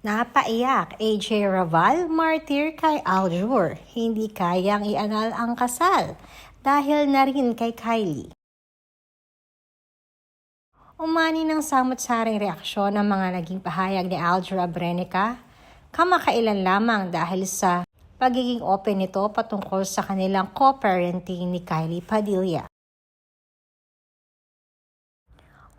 Napaiyak, AJ Raval, martir kay Aljur. Hindi kayang ianal ang kasal dahil na rin kay Kylie. Umani ng samot-saring reaksyon ng mga naging pahayag ni Aljur Abrenica, kamakailan lamang dahil sa pagiging open nito patungkol sa kanilang co-parenting ni Kylie Padilla.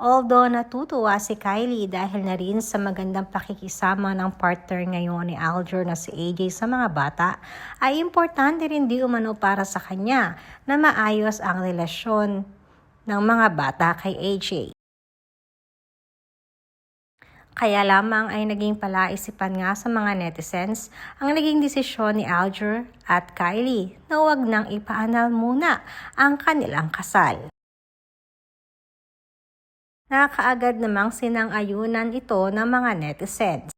Although natutuwa si Kylie dahil na rin sa magandang pakikisama ng partner ngayon ni Aljur na si AJ sa mga bata, ay importante rin di umano para sa kanya na maayos ang relasyon ng mga bata kay AJ. Kaya lamang ay naging palaisipan nga sa mga netizens ang naging desisyon ni Aljur at Kylie na huwag nang ipaanal muna ang kanilang kasal. Nakaagad namang sinang-ayunan ito ng mga netizens.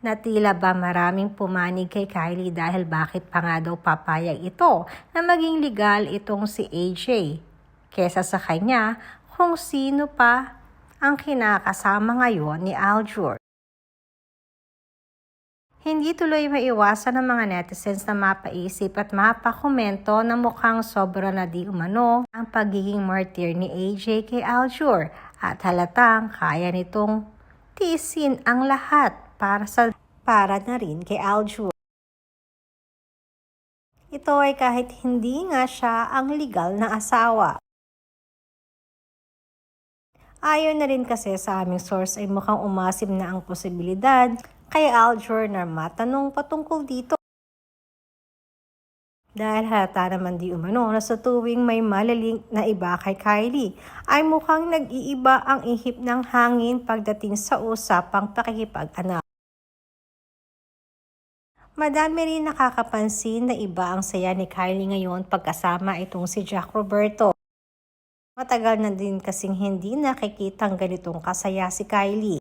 Na tila ba maraming pumanig kay Kylie dahil bakit pa nga daw papayag ito na maging legal itong si AJ kesa sa kanya kung sino pa ang kinakasama ngayon ni Aljur. Hindi tuloy maiwasan ng mga netizens na mapaisip at mapakomento na mukhang sobra na di umano ang pagiging martir ni AJ kay Aljur at halatang kaya nitong tiisin ang lahat para na rin kay Aljur. Ito ay kahit hindi nga siya ang legal na asawa. Ayon na rin kasi sa aming source ay mukhang umasim na ang posibilidad kay Aljur na matanong patungkol dito. Dahil halata naman di umano na sa tuwing may malaling na iba kay Kylie ay mukhang nag-iiba ang ihip ng hangin pagdating sa usapang pakikipag-anak. Madami rin nakakapansin na iba ang saya ni Kylie ngayon pagkasama itong si Jack Roberto. Matagal na din kasing hindi nakikitang ganitong kasaya si Kylie.